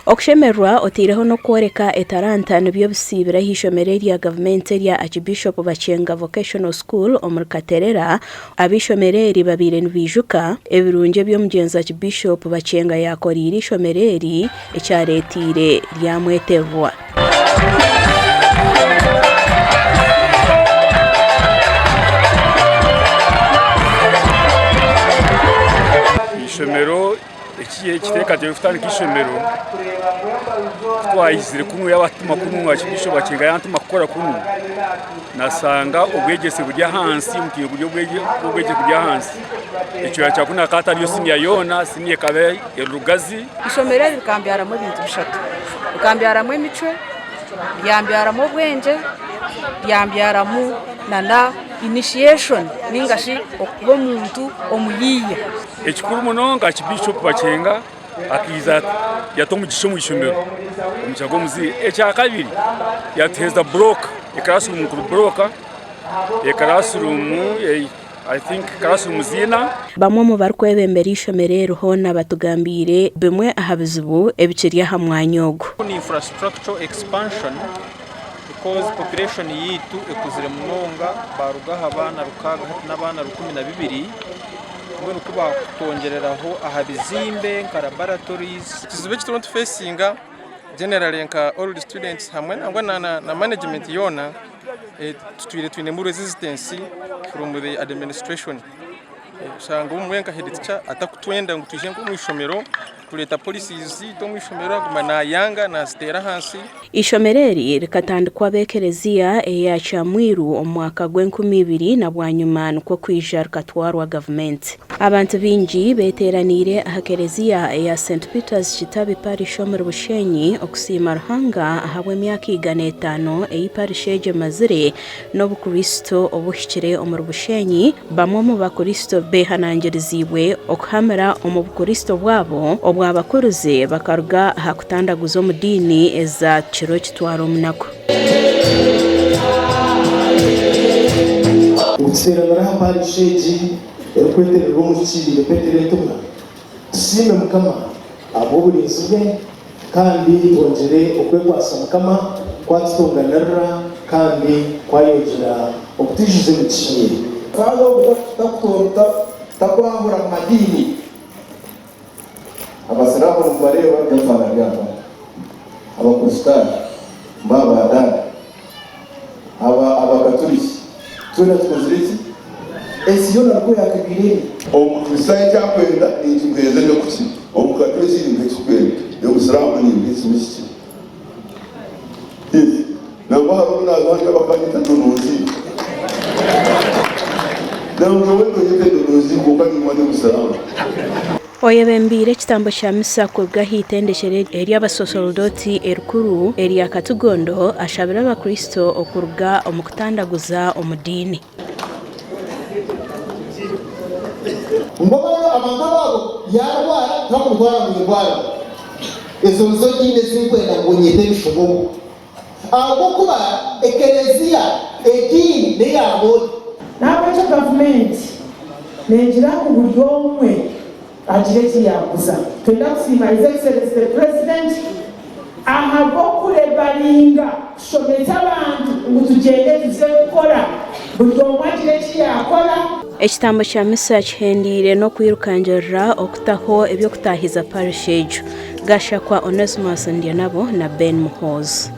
Okushemerwa otireho no kworeka etaranta nibyo bisibira hishomere rya government rya Archbishop Bachenga Vocational School omurkaterera abishomereri babire nibijuka ebirunje byo mugenza Archbishop Bachenga yakorira ishomereri ecyaretire ryamweterwa. Ishomero ekiye kiteka je ufitani kishomero twayizire kumwe y'abatuma kumwe Archbishop Bachenga yantuma gukora kumwe nasanga ubwegese burya hansi mutiye ubwegese burya hansi icyo yakuna kata ryo simya yona simye kabe erugazi ishomero rikambyara mu bintu bishatu rikambyara mu imico ryambyara mu bwenge ryambyara mu nana initiation ningashi okuba muntu omuyiya ekikuru munonga Archbishop Bachenga akiza yatomugisho mu ishomero omucyago muzi ekyakabiri yateza block classroom ku block classroom I think classroom zina bamwe mu barkwebembera ishomerero hona batugambire bimwe ahabizibu ebicirya hamwanyogo ni infrastructure expansion because population yitu ekuzire munonga barugaha abana rukaga n'abana 12 ngo nukuba kutongereraho ahabizimbe nka laboratories kizibe kitone facinga generally nka all the students hamwe nangwa na management yona twine mu resistance from the administration sanga umwenka head teacher atakutwenda ngo tuje ngo mwishomero tuleta policies to mwishomero ngumana yanga na stera hansi ishomereri rikatandikwa bekerezia ya chamwiru omwaka gwe 12 na bwanyuma nuko kwija rikatwarwa government abantu bingi beteranire ahakerezia ya St Peter's Kitabi Parish mu Bushenyi okusima ruhanga habwe myaka 5 eyiparisheje mazire no bukristo obuhikire mu Bushenyi bamwe mu bakristo behanangirizibwe okuhamira mu bukristo bwabo obwabakuruze bakaruga hakutandaguzo mu dini eza kiro kitwaro munako utsera barahapari sheji ekwetera rumukiri repetere tuma sime mukama aboburizwe kandi wongere okwegwasa mukama kwatutunganira kandi kwayogera okutijije mukiye falo takutorta takwahura madini abasiramu mbareba byafana byapa abakustani mbabadani abakatoliki tuna tukoziriki esiyona rwo yakabireni omutusaye cyakwenda n'ikigweze no kuki omukatoliki ni cyukwenda yo gusiramu ni ibiki yes nabo haruna abandi bakanyita donozi nabo wendo yete donozi kuba ni mwana musiramu oyebembire kitambo kya misa kurga hitendeshere ery'abasosordoti erukuru erya Katugondo ashabira abakristo okurga omukutandaguza omudini ngoma abantu babo yarwara ntakurwara mu ndwara ezo nzogine zinkwenda ngonyete bishoboka abo kuba ekereziya edini ne yabo n'abacho government nengira ku buryo omwe ajireti yakuza twenda kusima His Excellency the President ahabokure balinga shomeza abantu ngo tugende tuze gukora buryo mwajireti yakora ekitambo kya misa kihendire no kwirukanjira okutaho ebyo kutahiza parish gashakwa Onesmus Ndianabo na Ben Muhozi.